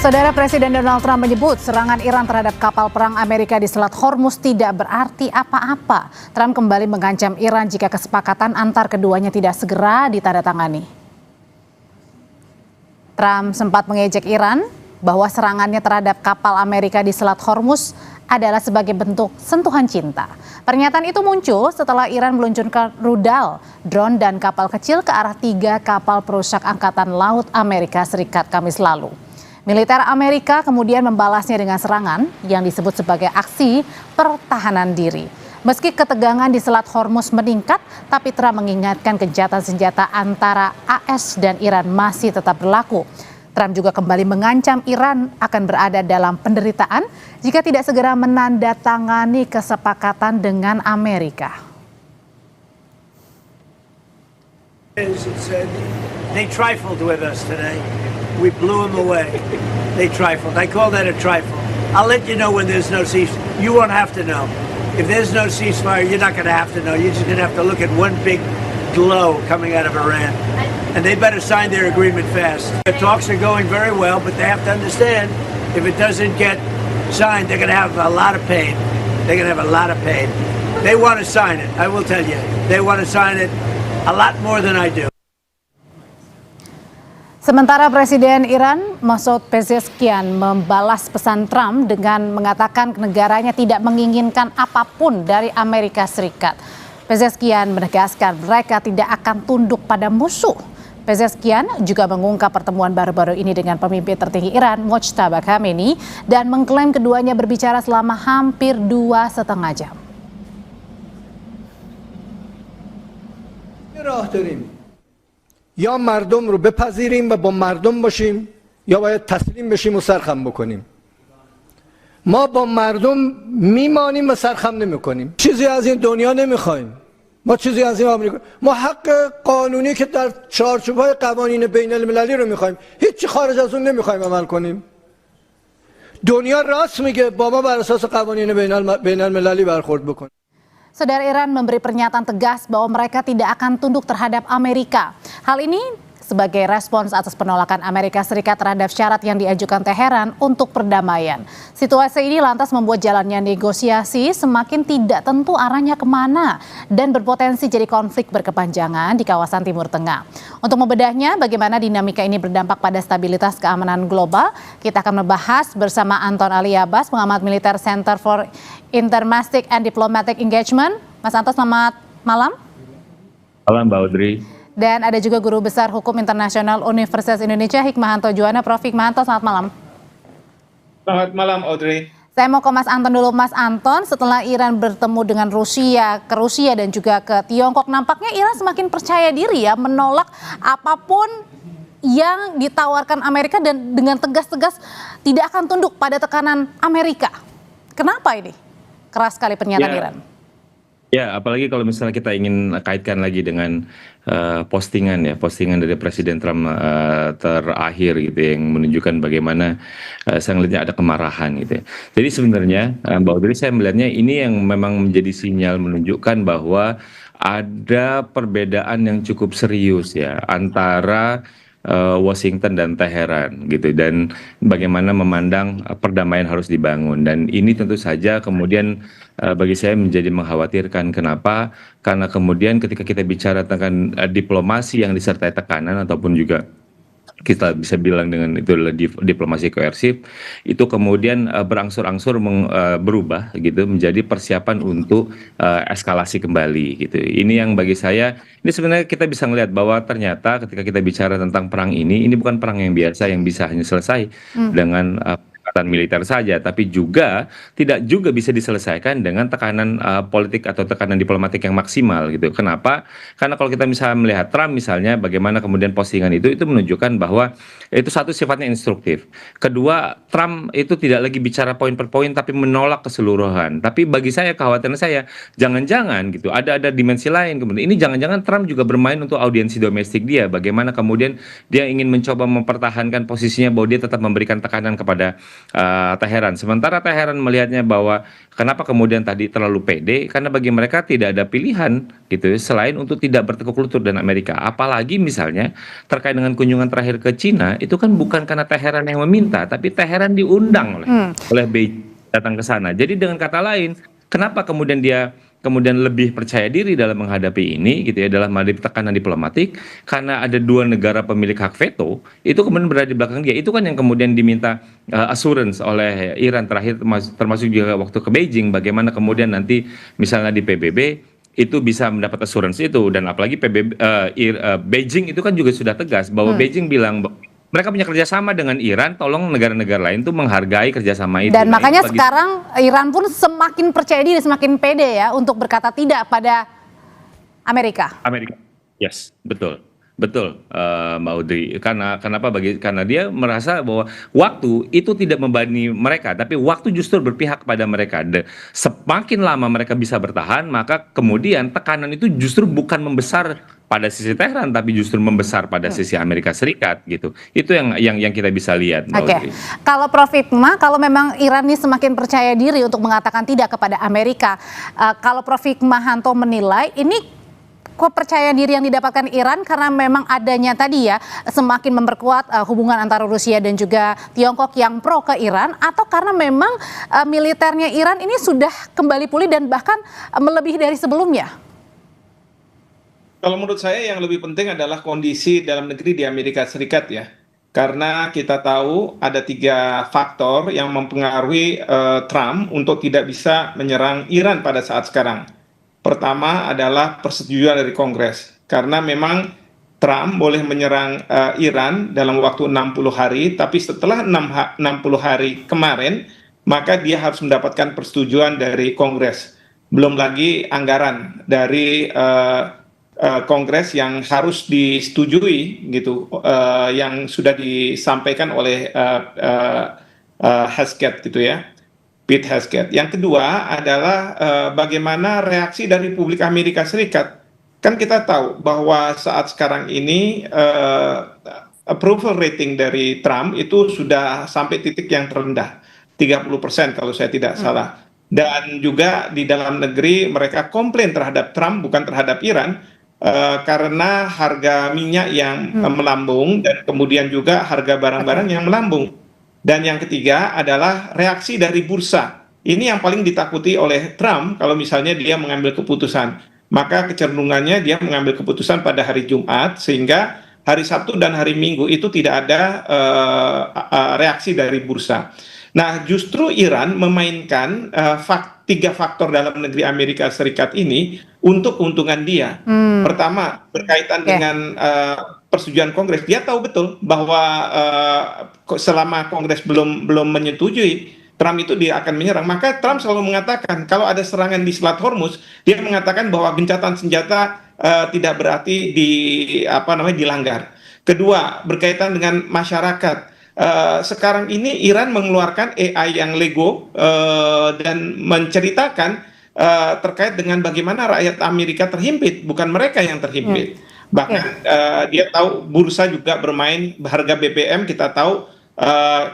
Saudara, Presiden Donald Trump menyebut serangan Iran terhadap kapal perang Amerika di Selat Hormuz tidak berarti apa-apa. Trump kembali mengancam Iran jika kesepakatan antar keduanya tidak segera ditandatangani. Trump sempat mengejek Iran bahwa serangannya terhadap kapal Amerika di Selat Hormuz adalah sebagai bentuk sentuhan cinta. Pernyataan itu muncul setelah Iran meluncurkan rudal, drone dan kapal kecil ke arah 3 kapal perusak Angkatan Laut Amerika Serikat Kamis lalu. Militer Amerika kemudian membalasnya dengan serangan yang disebut sebagai aksi pertahanan diri. Meski ketegangan di Selat Hormuz meningkat, tapi Trump mengingatkan gencatan senjata antara AS dan Iran masih tetap berlaku. Trump juga kembali mengancam Iran akan berada dalam penderitaan jika tidak segera menandatangani kesepakatan dengan Amerika. They trifled with us today. We blew them away. They trifled. I call that a trifle. I'll let you know when there's no ceasefire. You won't have to know. If there's no ceasefire, you're not going to have to know. You're just going to have to look at one big glow coming out of Iran. And they better sign their agreement fast. The talks are going very well, but they have to understand if it doesn't get signed, they're going to have a lot of pain. They're going to have a lot of pain. They want to sign it. I will tell you. They want to sign it a lot more than I do. Sementara Presiden Iran Masoud Pezeshkian membalas pesan Trump dengan mengatakan negaranya tidak menginginkan apapun dari Amerika Serikat. Pezeshkian menegaskan mereka tidak akan tunduk pada musuh. Pezeshkian juga mengungkap pertemuan baru-baru ini dengan pemimpin tertinggi Iran Mojtaba Khamenei dan mengklaim keduanya berbicara selama hampir 2,5 jam. یا مردم رو بپذیریم و با مردم باشیم یا باید تسلیم بشیم و سرخم بکنیم. ما با مردم میمانیم و سرخم نمیکنیم. چیزی از این دنیا نمیخوایم. ما چیزی از این آمریکا، ما حق قانونی که در چارچوب‌های قوانین بین المللی رو میخوایم. هیچی خارج از اون نمیخوایم عمل کنیم. دنیا راست میگه با ما بر اساس قوانین بین المللی برخورد بکنیم. Saudara, Iran memberi pernyataan tegas bahwa mereka tidak akan tunduk terhadap Amerika. Hal ini sebagai respons atas penolakan Amerika Serikat terhadap syarat yang diajukan Teheran untuk perdamaian. Situasi ini lantas membuat jalannya negosiasi semakin tidak tentu arahnya kemana dan berpotensi jadi konflik berkepanjangan di kawasan Timur Tengah. Untuk membedahnya bagaimana dinamika ini berdampak pada stabilitas keamanan global, kita akan membahas bersama Anton Ali Abbas, pengamat militer Center for Intermastic and Diplomatic Engagement. Mas Anton, selamat malam. Malam, Mbak Audrey. Dan ada juga Guru Besar Hukum Internasional Universitas Indonesia, Hikmahanto Juwana. Prof. Hikmahanto, selamat malam. Selamat malam, Audrey. Saya mau ke Mas Anton dulu. Mas Anton, setelah Iran bertemu dengan Rusia dan juga ke Tiongkok, nampaknya Iran semakin percaya diri ya menolak apapun yang ditawarkan Amerika dan dengan tegas-tegas tidak akan tunduk pada tekanan Amerika. Kenapa ini? Keras sekali pernyataan Iran. Ya, apalagi kalau misalnya kita ingin kaitkan lagi dengan postingan dari Presiden Trump terakhir gitu yang menunjukkan bagaimana saya melihatnya ada kemarahan gitu ya. Jadi sebenarnya Mbak Audrey, saya melihatnya ini yang memang menjadi sinyal menunjukkan bahwa ada perbedaan yang cukup serius ya antara Washington dan Teheran gitu, dan bagaimana memandang perdamaian harus dibangun. Dan ini tentu saja kemudian bagi saya menjadi mengkhawatirkan. Kenapa? Karena kemudian ketika kita bicara tentang diplomasi yang disertai tekanan ataupun juga kita bisa bilang dengan itu adalah diplomasi koersif, itu kemudian berangsur-angsur berubah gitu menjadi persiapan untuk eskalasi kembali gitu. Ini yang bagi saya, ini sebenarnya kita bisa melihat bahwa ternyata ketika kita bicara tentang perang ini bukan perang yang biasa yang bisa hanya selesai dengan pendekatan militer saja, tapi juga tidak juga bisa diselesaikan dengan tekanan politik atau tekanan diplomatik yang maksimal gitu. Kenapa? Karena kalau kita misalnya melihat Trump misalnya, bagaimana kemudian postingan itu menunjukkan bahwa itu satu sifatnya instruktif. Kedua, Trump itu tidak lagi bicara poin per poin tapi menolak keseluruhan. Tapi bagi saya, kekhawatiran saya, jangan-jangan gitu ada dimensi lain kemudian. Ini jangan-jangan Trump juga bermain untuk audiensi domestik dia. Bagaimana kemudian dia ingin mencoba mempertahankan posisinya bahwa dia tetap memberikan tekanan kepada Teheran. Sementara Teheran melihatnya bahwa kenapa kemudian tadi terlalu pede, karena bagi mereka tidak ada pilihan gitu ya, selain untuk tidak bertekuk lutut dengan Amerika. Apalagi misalnya terkait dengan kunjungan terakhir ke Cina, itu kan bukan karena Teheran yang meminta, tapi Teheran diundang oleh Beijing datang ke sana. Jadi dengan kata lain, kenapa kemudian dia lebih percaya diri dalam menghadapi ini gitu ya, dalam menghadapi tekanan diplomatik, karena ada dua negara pemilik hak veto itu kemudian berada di belakang dia. Itu kan yang kemudian diminta assurance oleh Iran terakhir, termasuk juga waktu ke Beijing, bagaimana kemudian nanti misalnya di PBB itu bisa mendapat assurance itu. Dan apalagi Beijing itu kan juga sudah tegas bahwa Beijing bilang mereka punya kerjasama dengan Iran, tolong negara-negara lain tuh menghargai kerjasama itu. Dan Nah, makanya itu bagi sekarang Iran pun semakin percaya diri, semakin pede ya untuk berkata tidak pada Amerika. Amerika. Yes, betul. Betul, Mbak Audrey. Karena dia merasa bahwa waktu itu tidak membebani mereka, tapi waktu justru berpihak kepada mereka. Semakin lama mereka bisa bertahan, maka kemudian tekanan itu justru bukan membesar pada sisi Tehran, tapi justru membesar pada sisi Amerika Serikat gitu. Itu yang kita bisa lihat, Mbak Oke, Audrey. kalau Prof Hikmah, kalau memang Iran ini semakin percaya diri untuk mengatakan tidak kepada Amerika, kalau Prof Hikmahanto menilai ini kepercayaan diri yang didapatkan Iran karena memang adanya tadi ya semakin memperkuat hubungan antara Rusia dan juga Tiongkok yang pro ke Iran, atau karena memang militernya Iran ini sudah kembali pulih dan bahkan melebihi dari sebelumnya? Kalau menurut saya yang lebih penting adalah kondisi dalam negeri di Amerika Serikat ya. Karena kita tahu ada 3 faktor yang mempengaruhi Trump untuk tidak bisa menyerang Iran pada saat sekarang. Pertama adalah persetujuan dari Kongres. Karena memang Trump boleh menyerang Iran dalam waktu 60 hari, tapi setelah 60 hari kemarin, maka dia harus mendapatkan persetujuan dari Kongres. Belum lagi anggaran dari Kongres yang harus disetujui gitu, yang sudah disampaikan oleh Hesketh gitu ya, Pete Hesketh. Yang kedua adalah bagaimana reaksi dari publik Amerika Serikat. Kan kita tahu bahwa saat sekarang ini approval rating dari Trump itu sudah sampai titik yang terendah, 30% kalau saya tidak salah. Dan juga di dalam negeri mereka komplain terhadap Trump, bukan terhadap Iran, karena harga minyak yang melambung dan kemudian juga harga barang-barang yang melambung. Dan yang ketiga adalah reaksi dari bursa. Ini yang paling ditakuti oleh Trump kalau misalnya dia mengambil keputusan. Maka kecenderungannya dia mengambil keputusan pada hari Jumat, sehingga hari Sabtu dan hari Minggu itu tidak ada reaksi dari bursa. Nah, justru Iran memainkan 3 faktor dalam negeri Amerika Serikat ini untuk keuntungan dia. Pertama, berkaitan dengan persetujuan Kongres. Dia tahu betul bahwa selama Kongres belum menyetujui, Trump itu dia akan menyerang. Maka Trump selalu mengatakan kalau ada serangan di Selat Hormuz, dia mengatakan bahwa gencatan senjata tidak berarti dilanggar. Kedua, berkaitan dengan masyarakat. Sekarang ini Iran mengeluarkan AI yang Lego dan menceritakan terkait dengan bagaimana rakyat Amerika terhimpit, bukan mereka yang terhimpit. Bahkan dia tahu bursa juga bermain, harga BBM kita tahu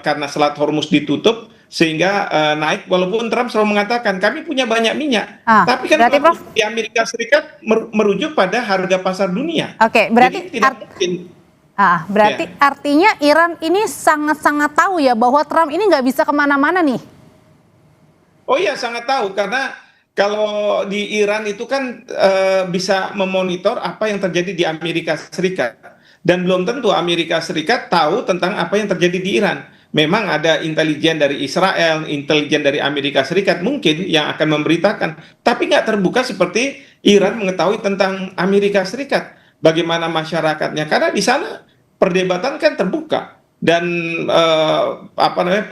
karena Selat Hormuz ditutup sehingga naik, walaupun Trump selalu mengatakan kami punya banyak minyak, tapi kan di Amerika Serikat merujuk pada harga pasar dunia. Oke, berarti jadi tidak mungkin. Berarti artinya Iran ini sangat-sangat tahu ya bahwa Trump ini nggak bisa kemana-mana nih. Oh iya, sangat tahu, karena kalau di Iran itu kan bisa memonitor apa yang terjadi di Amerika Serikat. Dan belum tentu Amerika Serikat tahu tentang apa yang terjadi di Iran. Memang ada intelijen dari Israel, intelijen dari Amerika Serikat mungkin yang akan memberitakan. Tapi nggak terbuka seperti Iran mengetahui tentang Amerika Serikat. Bagaimana masyarakatnya. Karena di sana perdebatan kan terbuka. Dan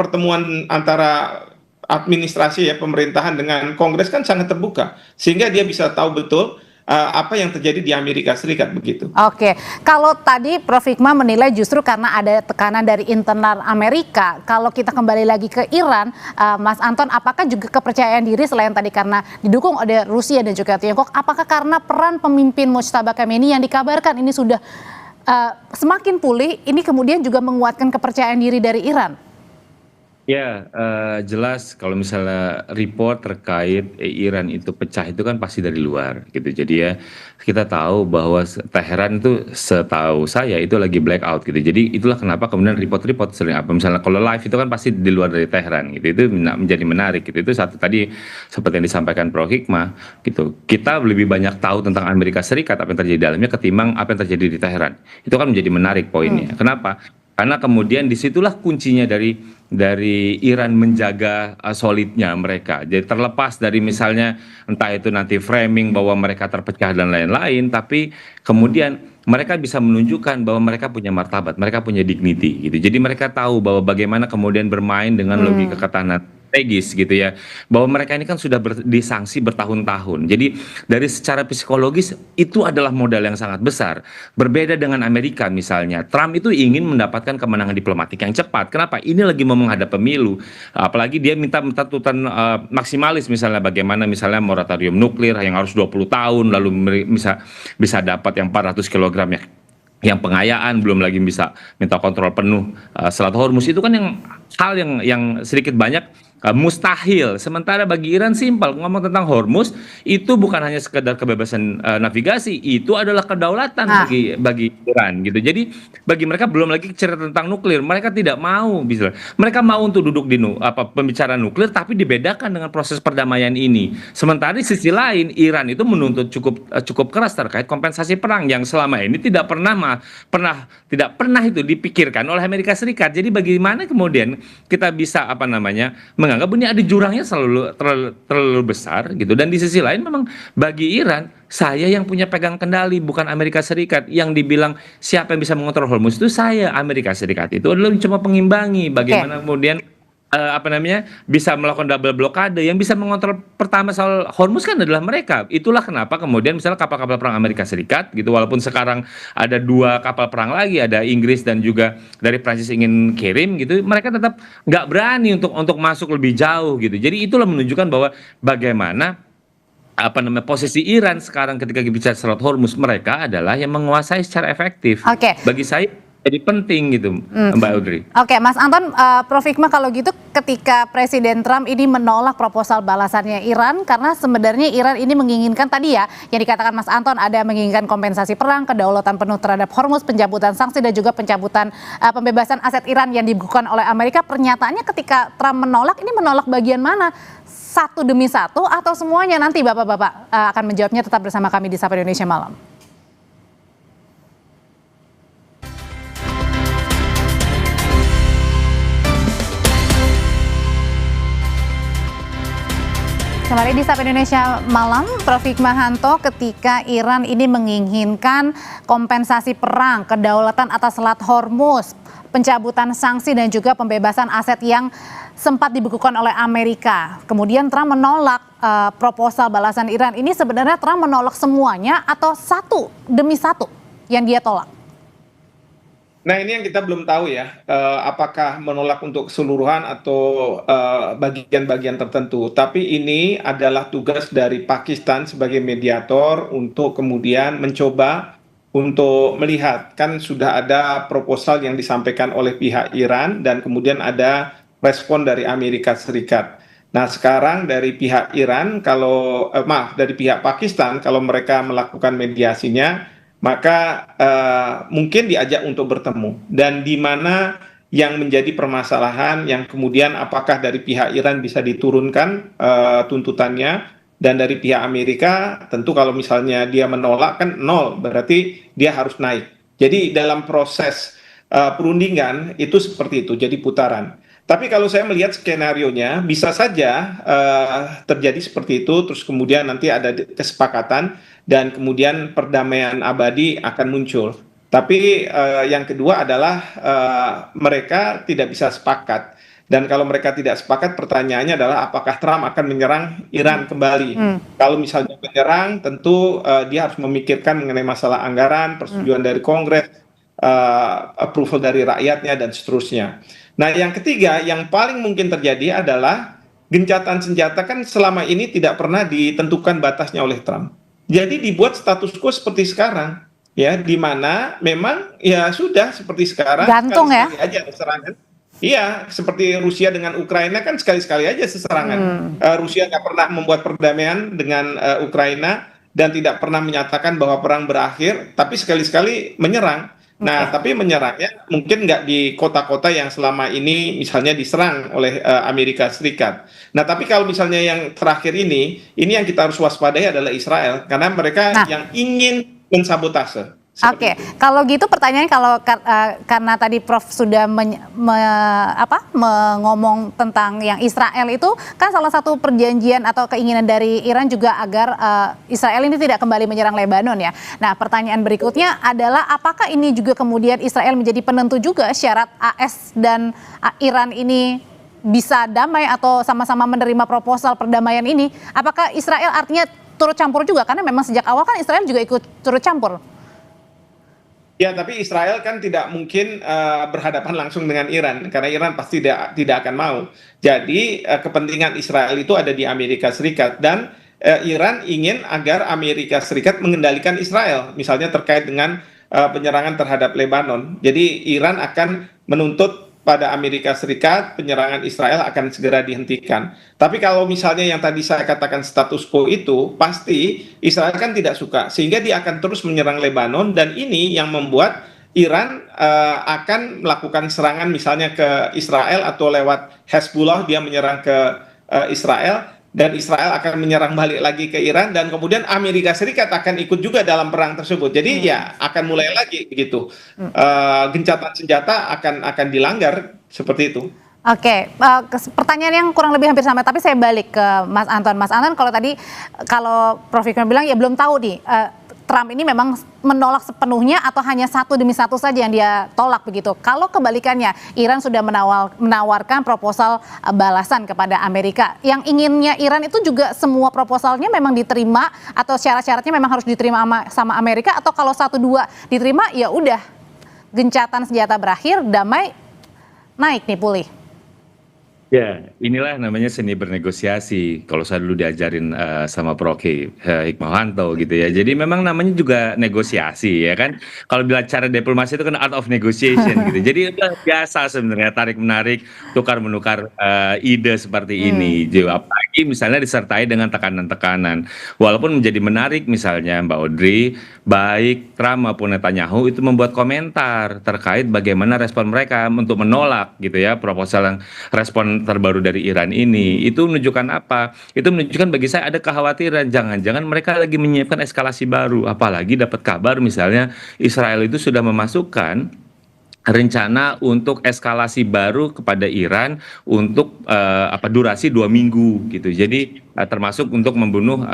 pertemuan antara administrasi ya, pemerintahan dengan Kongres kan sangat terbuka, sehingga dia bisa tahu betul apa yang terjadi di Amerika Serikat begitu. Oke, kalau tadi Prof Hikmah menilai justru karena ada tekanan dari internal Amerika, kalau kita kembali lagi ke Iran, Mas Anton, apakah juga kepercayaan diri selain tadi karena didukung oleh Rusia dan juga Tiongkok, apakah karena peran pemimpin Mujtaba Khamenei yang dikabarkan ini sudah semakin pulih, ini kemudian juga menguatkan kepercayaan diri dari Iran? Ya, jelas kalau misalnya report terkait Iran itu pecah itu kan pasti dari luar gitu. Jadi ya kita tahu bahwa Teheran itu setahu saya itu lagi blackout gitu. Jadi itulah kenapa kemudian report-report sering apa misalnya kalau live itu kan pasti di luar dari Teheran gitu. Itu menjadi menarik gitu. Itu satu tadi seperti yang disampaikan Prof Hikmah gitu. Kita lebih banyak tahu tentang Amerika Serikat apa yang terjadi di dalamnya ketimbang apa yang terjadi di Teheran. Itu kan menjadi menarik poinnya. Kenapa? Karena kemudian disitulah kuncinya dari Iran menjaga solidnya mereka. Jadi terlepas dari misalnya entah itu nanti framing bahwa mereka terpecah dan lain-lain, tapi kemudian mereka bisa menunjukkan bahwa mereka punya martabat, mereka punya dignity gitu. Jadi mereka tahu bahwa bagaimana kemudian bermain dengan logika ketahanan strategis gitu ya. Bahwa mereka ini kan sudah disanksi bertahun-tahun. Jadi dari secara psikologis itu adalah modal yang sangat besar. Berbeda dengan Amerika misalnya, Trump itu ingin mendapatkan kemenangan diplomatik yang cepat. Kenapa? Ini lagi mau menghadap pemilu. Apalagi dia minta tuntutan maksimalis misalnya bagaimana misalnya moratorium nuklir yang harus 20 tahun lalu bisa dapat yang 400 kilogram ya. Yang pengayaan belum lagi bisa minta kontrol penuh Selat Hormuz itu kan yang hal yang sedikit banyak mustahil. Sementara bagi Iran simpel ngomong tentang Hormuz itu bukan hanya sekedar kebebasan navigasi, itu adalah kedaulatan Nah, bagi Iran gitu. Jadi bagi mereka belum lagi cerita tentang nuklir, mereka tidak mau bisa. Mereka mau untuk duduk di pembicaraan nuklir tapi dibedakan dengan proses perdamaian ini. Sementara di sisi lain Iran itu menuntut cukup keras terkait kompensasi perang yang selama ini tidak pernah itu dipikirkan oleh Amerika Serikat. Jadi bagaimana kemudian kita bisa menganggap ini ada jurangnya terlalu besar gitu. Dan di sisi lain memang bagi Iran saya yang punya pegang kendali bukan Amerika Serikat. Yang dibilang siapa yang bisa mengontrol Hormuz itu saya. Amerika Serikat itu adalah cuma pengimbangi bagaimana kemudian bisa melakukan double blokade. Yang bisa mengontrol pertama soal Hormuz kan adalah mereka. Itulah kenapa kemudian misalnya kapal-kapal perang Amerika Serikat gitu, walaupun sekarang ada 2 kapal perang lagi, ada Inggris dan juga dari Prancis ingin kirim gitu, mereka tetap nggak berani untuk masuk lebih jauh gitu. Jadi itulah menunjukkan bahwa bagaimana posisi Iran sekarang ketika bicara Selat Hormuz, mereka adalah yang menguasai secara efektif. oke. Bagi saya jadi penting gitu, Mbak Audrey. Oke, Mas Anton, Prof Hikmah, kalau gitu ketika Presiden Trump ini menolak proposal balasannya Iran, karena sebenarnya Iran ini menginginkan tadi ya, yang dikatakan Mas Anton, ada menginginkan kompensasi perang, kedaulatan penuh terhadap Hormuz, pencabutan sanksi, dan juga pencabutan pembebasan aset Iran yang dibukukan oleh Amerika. Pernyataannya ketika Trump menolak, ini menolak bagian mana? Satu demi satu atau semuanya? Nanti Bapak-Bapak akan menjawabnya, tetap bersama kami di Sapa Indonesia Malam. Kembali di Sapa Indonesia Malam, Prof Hikmahanto, ketika Iran ini menginginkan kompensasi perang, kedaulatan atas Selat Hormuz, pencabutan sanksi dan juga pembebasan aset yang sempat dibekukan oleh Amerika. Kemudian Trump menolak proposal balasan Iran. Ini sebenarnya Trump menolak semuanya atau satu demi satu yang dia tolak? Nah, ini yang kita belum tahu ya, apakah menolak untuk keseluruhan atau bagian-bagian tertentu. Tapi ini adalah tugas dari Pakistan sebagai mediator untuk kemudian mencoba untuk melihat, kan sudah ada proposal yang disampaikan oleh pihak Iran dan kemudian ada respon dari Amerika Serikat. Nah, sekarang dari pihak Iran, dari pihak Pakistan, kalau mereka melakukan mediasinya, maka mungkin diajak untuk bertemu. Dan di mana yang menjadi permasalahan yang kemudian apakah dari pihak Iran bisa diturunkan tuntutannya, dan dari pihak Amerika tentu kalau misalnya dia menolak kan nol, berarti dia harus naik. Jadi dalam proses perundingan itu seperti itu, jadi putaran. Tapi kalau saya melihat skenarionya bisa saja terjadi seperti itu, terus kemudian nanti ada kesepakatan dan kemudian perdamaian abadi akan muncul. Tapi yang kedua adalah mereka tidak bisa sepakat. Dan kalau mereka tidak sepakat, pertanyaannya adalah apakah Trump akan menyerang Iran kembali. Kalau misalnya menyerang, tentu dia harus memikirkan mengenai masalah anggaran, persetujuan dari Kongres, approval dari rakyatnya, dan seterusnya. Nah, yang ketiga, yang paling mungkin terjadi adalah gencatan senjata kan selama ini tidak pernah ditentukan batasnya oleh Trump. Jadi dibuat status quo seperti sekarang, ya, di mana memang ya sudah seperti sekarang, Gantung ya. sekali aja serangan. Iya, seperti Rusia dengan Ukraina kan sekali-sekali aja seserangan. Rusia nggak pernah membuat perdamaian dengan Ukraina dan tidak pernah menyatakan bahwa perang berakhir, tapi sekali-sekali menyerang. Nah, Oke. tapi menyerangnya mungkin nggak di kota-kota yang selama ini misalnya diserang oleh Amerika Serikat. Nah, tapi kalau misalnya yang terakhir ini yang kita harus waspadai adalah Israel, karena mereka Nah, yang ingin mensabotase. oke, Seperti itu. kalau gitu pertanyaannya karena tadi Prof sudah mengomong tentang yang Israel itu kan salah satu perjanjian atau keinginan dari Iran juga agar Israel ini tidak kembali menyerang Lebanon ya. Nah, pertanyaan berikutnya adalah apakah ini juga kemudian Israel menjadi penentu juga syarat AS dan Iran ini bisa damai atau sama-sama menerima proposal perdamaian ini? Apakah Israel artinya turut campur juga karena memang sejak awal kan Israel juga ikut turut campur. Ya, tapi Israel kan tidak mungkin berhadapan langsung dengan Iran karena Iran pasti tidak akan mau. Jadi kepentingan Israel itu ada di Amerika Serikat dan Iran ingin agar Amerika Serikat mengendalikan Israel, misalnya terkait dengan penyerangan terhadap Lebanon. Jadi Iran akan menuntut pada Amerika Serikat penyerangan Israel akan segera dihentikan. Tapi kalau misalnya yang tadi saya katakan status quo itu, pasti Israel kan tidak suka, sehingga dia akan terus menyerang Lebanon dan ini yang membuat Iran akan melakukan serangan misalnya ke Israel atau lewat Hezbollah dia menyerang ke Israel dan Israel akan menyerang balik lagi ke Iran dan kemudian Amerika Serikat akan ikut juga dalam perang tersebut. Jadi ya akan mulai lagi begitu. Gencatan senjata akan dilanggar seperti itu. Oke, pertanyaan yang kurang lebih hampir sama, tapi saya balik ke Mas Anton. Mas Anton, kalau Prof. Hikmah bilang ya belum tahu nih, Trump ini memang menolak sepenuhnya atau hanya satu demi satu saja yang dia tolak begitu. Kalau kebalikannya, Iran sudah menawarkan proposal balasan kepada Amerika. Yang inginnya Iran itu juga semua proposalnya memang diterima atau syarat-syaratnya memang harus diterima sama Amerika atau kalau satu dua diterima ya udah gencatan senjata berakhir, damai, naik nih pulih. Ya, inilah namanya seni bernegosiasi. Kalau saya dulu diajarin sama Prof. Hikmahanto gitu ya. Jadi memang namanya juga negosiasi ya kan. Kalau bila cara diplomasi itu kan art of negotiation gitu. Jadi udah biasa sebenarnya tarik menarik, tukar menukar ide seperti ini. Jadi, apalagi misalnya disertai dengan tekanan-tekanan. Walaupun menjadi menarik misalnya Mbak Audrey, baik Trump maupun Netanyahu itu membuat komentar terkait bagaimana respon mereka untuk menolak gitu ya proposal yang respon terbaru dari Iran ini. Itu menunjukkan apa? Itu menunjukkan bagi saya ada kekhawatiran jangan-jangan mereka lagi menyiapkan eskalasi baru, apalagi dapat kabar misalnya Israel itu sudah memasukkan rencana untuk eskalasi baru kepada Iran untuk durasi 2 minggu gitu. Jadi termasuk untuk membunuh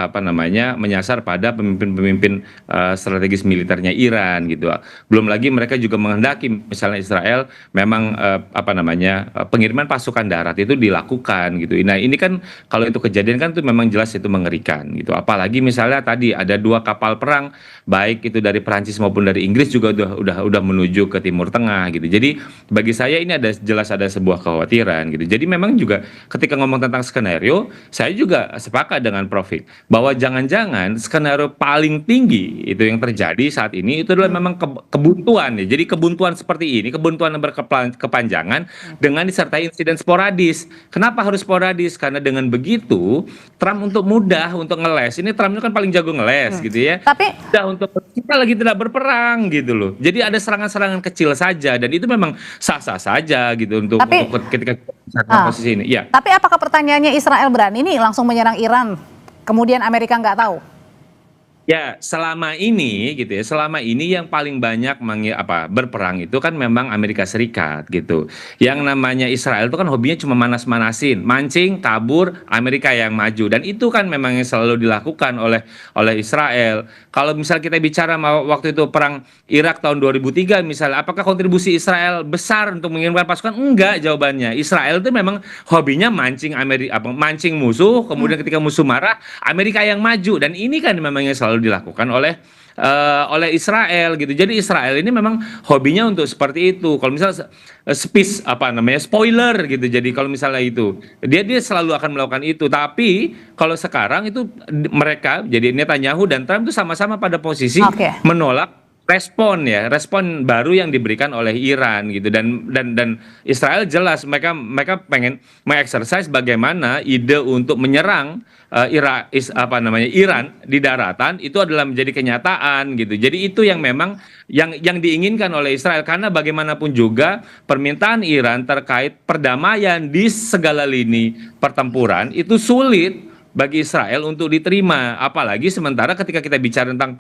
menyasar pada pemimpin-pemimpin strategis militernya Iran gitu. Belum lagi mereka juga menghendaki misalnya Israel memang pengiriman pasukan darat itu dilakukan gitu. Nah, ini kan kalau itu kejadian kan itu memang jelas itu mengerikan gitu. Apalagi misalnya tadi ada 2 kapal perang baik itu dari Perancis maupun dari Inggris juga udah menuju ke Timur Tengah gitu. Jadi bagi saya ini jelas ada sebuah kekhawatiran gitu. Jadi memang juga ketika ngomong tentang skenario, saya juga sepakat dengan Prof. Bahwa jangan-jangan skenario paling tinggi itu yang terjadi saat ini itu adalah memang kebuntuan ya. Jadi kebuntuan seperti ini, kebuntuan yang berkepanjangan dengan disertai insiden sporadis. Kenapa harus sporadis? Karena dengan begitu Trump untuk mudah untuk ngeles. Ini Trump itu kan paling jago ngeles gitu ya. Tapi Untuk kita lagi tidak berperang gitu loh. Jadi ada serangan-serangan kecil saja dan itu memang sah-sah saja gitu untuk ketika posisi ini. Ya. Tapi apakah pertanyaannya Israel berani nih langsung menyerang Iran, kemudian Amerika nggak tahu? Ya, selama ini gitu ya, selama ini yang paling banyak berperang itu kan memang Amerika Serikat gitu. Yang namanya Israel itu kan hobinya cuma manas-manasin, mancing, kabur, Amerika yang maju dan itu kan memang yang selalu dilakukan oleh Israel. Kalau misal kita bicara waktu itu perang Irak tahun 2003 misalnya, apakah kontribusi Israel besar untuk mengirimkan pasukan? Enggak jawabannya. Israel itu memang hobinya mancing mancing musuh, kemudian ketika musuh marah, Amerika yang maju dan ini kan memang yang selalu dilakukan oleh Israel gitu. Jadi Israel ini memang hobinya untuk seperti itu. Kalau misalnya spoiler gitu. Jadi kalau misalnya itu dia selalu akan melakukan itu. Tapi kalau sekarang itu mereka jadi Netanyahu dan Trump itu sama-sama pada posisi menolak respon baru yang diberikan oleh Iran gitu, dan Israel jelas mereka pengen mengeksersis bagaimana ide untuk menyerang Iran di daratan itu adalah menjadi kenyataan gitu. Jadi itu yang memang yang diinginkan oleh Israel, karena bagaimanapun juga permintaan Iran terkait perdamaian di segala lini pertempuran itu sulit bagi Israel untuk diterima, apalagi sementara ketika kita bicara tentang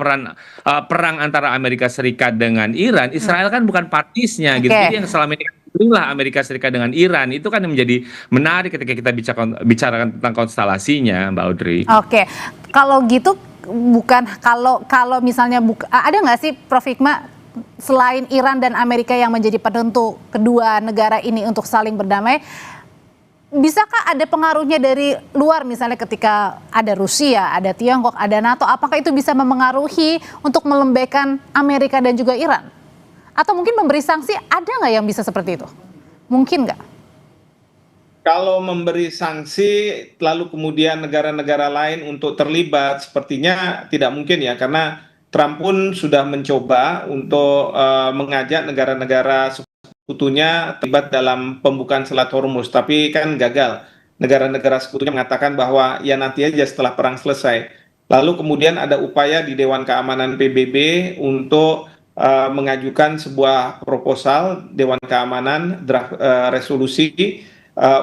perang antara Amerika Serikat dengan Iran, Israel kan bukan partisnya gitu. Oke. Jadi yang selama ini itulah Amerika Serikat dengan Iran itu kan yang menjadi menarik ketika kita bicarakan tentang konstelasinya, Mbak Audrey. Oke, kalau gitu bukan kalau misalnya ada nggak sih Prof Hikmah, selain Iran dan Amerika yang menjadi penentu kedua negara ini untuk saling berdamai, bisakah ada pengaruhnya dari luar, misalnya ketika ada Rusia, ada Tiongkok, ada NATO, apakah itu bisa memengaruhi untuk melembekkan Amerika dan juga Iran? Atau mungkin memberi sanksi, ada nggak yang bisa seperti itu? Mungkin nggak? Kalau memberi sanksi lalu kemudian negara-negara lain untuk terlibat, sepertinya tidak mungkin ya, karena Trump pun sudah mencoba untuk mengajak negara-negara sekutunya terlibat dalam pembukaan Selat Hormuz, tapi kan gagal. Negara-negara sekutunya mengatakan bahwa ya nanti aja setelah perang selesai. Lalu kemudian ada upaya di Dewan Keamanan PBB untuk mengajukan sebuah proposal Dewan Keamanan draft resolusi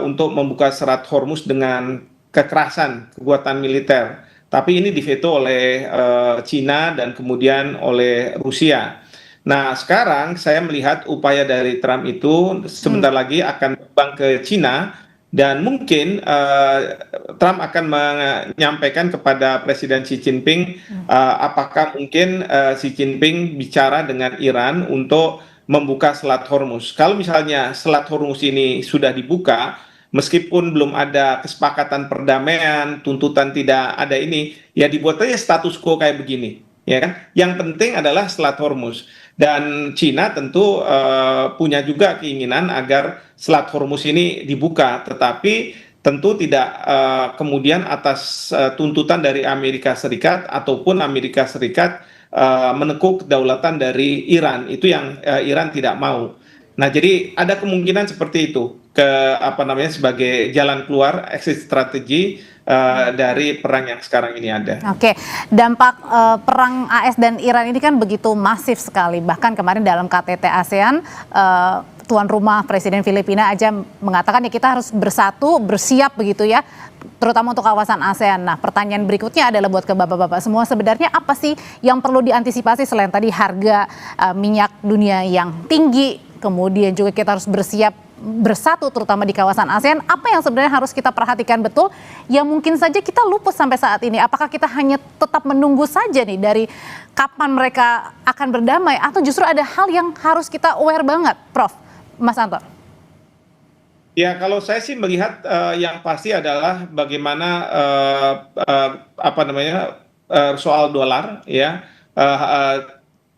untuk membuka Selat Hormuz dengan kekerasan, kekuatan militer. Tapi ini diveto oleh Cina dan kemudian oleh Rusia. Nah, sekarang saya melihat upaya dari Trump itu sebentar lagi akan terbang ke Cina, dan mungkin Trump akan menyampaikan kepada Presiden Xi Jinping apakah mungkin Xi Jinping bicara dengan Iran untuk membuka Selat Hormuz. Kalau misalnya Selat Hormuz ini sudah dibuka, meskipun belum ada kesepakatan perdamaian, tuntutan tidak ada ini, ya dibuat aja status quo kayak begini, ya kan? Yang penting adalah Selat Hormuz. Dan Cina tentu punya juga keinginan agar Selat Hormuz ini dibuka, tetapi tentu tidak kemudian atas tuntutan dari Amerika Serikat ataupun Amerika Serikat menekuk kedaulatan dari Iran. Itu yang Iran tidak mau. Nah, jadi ada kemungkinan seperti itu sebagai jalan keluar, exit strategi dari perang yang sekarang ini ada. Oke, dampak perang AS dan Iran ini kan begitu masif sekali. Bahkan kemarin dalam KTT ASEAN, tuan rumah Presiden Filipina aja mengatakan ya kita harus bersatu, bersiap begitu ya, terutama untuk kawasan ASEAN. Nah, pertanyaan berikutnya adalah buat ke bapak-bapak semua, sebenarnya apa sih yang perlu diantisipasi selain tadi harga minyak dunia yang tinggi, kemudian juga kita harus bersiap bersatu terutama di kawasan ASEAN, apa yang sebenarnya harus kita perhatikan betul yang mungkin saja kita luput sampai saat ini? Apakah kita hanya tetap menunggu saja nih dari kapan mereka akan berdamai, atau justru ada hal yang harus kita aware banget, Prof. Mas Anton? Ya, kalau saya sih melihat yang pasti adalah bagaimana soal dolar, ya,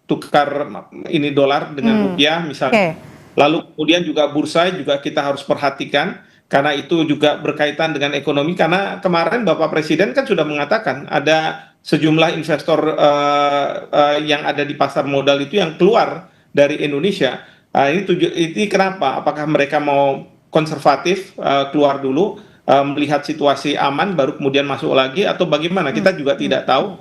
tukar ini dolar dengan rupiah misalnya. Okay. Lalu kemudian juga bursa juga kita harus perhatikan, karena itu juga berkaitan dengan ekonomi, karena kemarin Bapak Presiden kan sudah mengatakan ada sejumlah investor yang ada di pasar modal itu yang keluar dari Indonesia. Ini kenapa? Apakah mereka mau konservatif, keluar dulu, melihat situasi aman baru kemudian masuk lagi, atau bagaimana? Kita juga tidak tahu.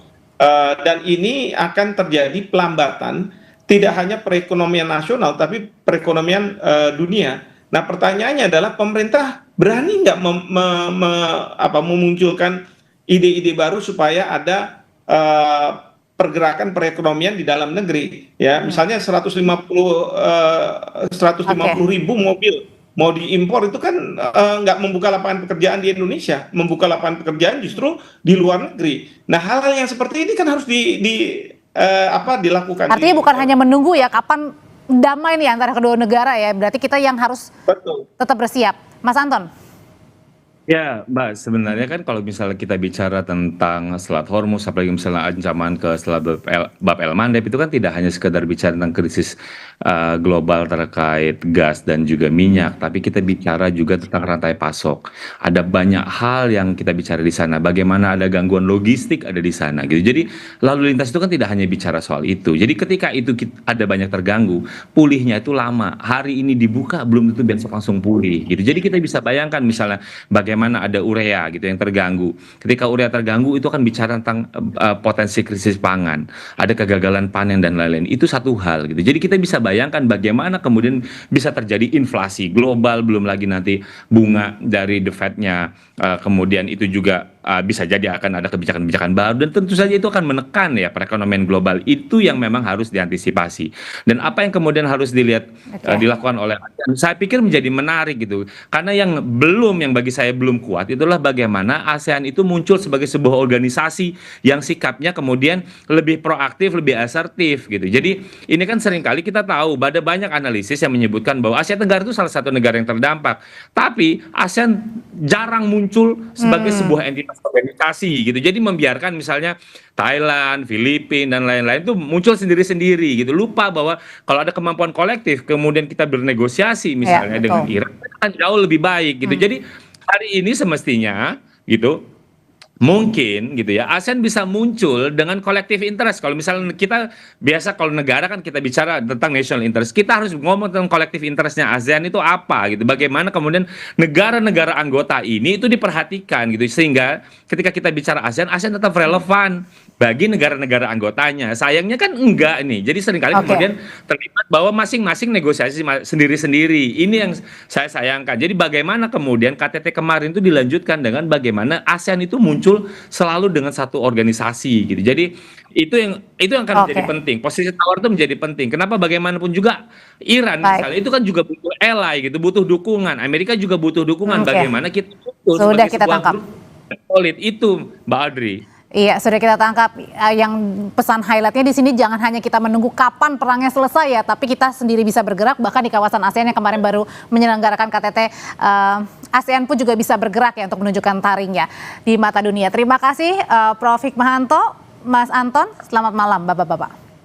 Dan ini akan terjadi pelambatan tidak hanya perekonomian nasional, tapi perekonomian dunia. Nah, pertanyaannya adalah pemerintah berani nggak memunculkan ide-ide baru supaya ada pergerakan perekonomian di dalam negeri. Ya, misalnya 150 ribu mobil mau diimpor, itu kan nggak membuka lapangan pekerjaan di Indonesia, membuka lapangan pekerjaan justru di luar negeri. Nah, hal-hal yang seperti ini kan harus dilakukan. Artinya bukan hanya menunggu ya kapan damai nih antara kedua negara ya, berarti kita yang harus tetap bersiap. Mas Anton? Ya, Mbak, sebenarnya kan kalau misalnya kita bicara tentang Selat Hormuz, apalagi misalnya ancaman ke Selat Bab el Mandeb, itu kan tidak hanya sekedar bicara tentang krisis global terkait gas dan juga minyak, tapi kita bicara juga tentang rantai pasok. Ada banyak hal yang kita bicara di sana. Bagaimana ada gangguan logistik ada di sana gitu. Jadi lalu lintas itu kan tidak hanya bicara soal itu. Jadi ketika itu ada banyak terganggu, pulihnya itu lama. Hari ini dibuka belum tentu besok langsung pulih gitu. Jadi kita bisa bayangkan misalnya bagaimana ada urea gitu yang terganggu. Ketika urea terganggu itu akan bicara tentang potensi krisis pangan, ada kegagalan panen dan lain-lain. Itu satu hal gitu. Jadi kita bisa bayangkan bagaimana kemudian bisa terjadi inflasi global, belum lagi nanti bunga dari The Fed-nya, kemudian itu juga bisa jadi akan ada kebijakan-kebijakan baru, dan tentu saja itu akan menekan ya perekonomian global. Itu yang memang harus diantisipasi. Dan apa yang kemudian harus dilihat dilakukan oleh ASEAN, saya pikir menjadi menarik gitu. Karena yang bagi saya belum kuat itulah bagaimana ASEAN itu muncul sebagai sebuah organisasi yang sikapnya kemudian lebih proaktif, lebih asertif gitu. Jadi ini kan seringkali kita tahu ada banyak analisis yang menyebutkan bahwa Asia Tenggara itu salah satu negara yang terdampak. Tapi ASEAN jarang muncul sebagai sebuah entitas organisasi gitu. Jadi membiarkan misalnya Thailand, Filipina dan lain-lain itu muncul sendiri-sendiri gitu. Lupa bahwa kalau ada kemampuan kolektif kemudian kita bernegosiasi misalnya dengan Iran kan jauh lebih baik gitu. Jadi hari ini semestinya gitu mungkin gitu ya ASEAN bisa muncul dengan collective interest. Kalau misalnya kita biasa kalau negara kan kita bicara tentang national interest, kita harus ngomong tentang collective interestnya ASEAN itu apa gitu. Bagaimana kemudian negara-negara anggota ini itu diperhatikan gitu, sehingga ketika kita bicara ASEAN tetap relevan bagi negara-negara anggotanya. Sayangnya kan enggak nih. Jadi seringkali kemudian terlibat bahwa masing-masing negosiasi sendiri-sendiri. Ini yang saya sayangkan. Jadi bagaimana kemudian KTT kemarin itu dilanjutkan dengan bagaimana ASEAN itu muncul selalu dengan satu organisasi gitu. Jadi itu yang akan menjadi penting. Posisi tawar itu menjadi penting. Kenapa bagaimanapun juga Iran misalnya itu kan juga butuh ally gitu, butuh dukungan. Amerika juga butuh dukungan. Bagaimana kita sudah kita tangkap solid itu, Mbak Audrey. Iya, sudah kita tangkap. Yang pesan highlightnya di sini jangan hanya kita menunggu kapan perangnya selesai ya, tapi kita sendiri bisa bergerak. Bahkan di kawasan ASEAN yang kemarin baru menyelenggarakan KTT, ASEAN pun juga bisa bergerak ya untuk menunjukkan taringnya di mata dunia. Terima kasih Prof. Hikmahanto, Mas Anton. Selamat malam, Bapak-bapak.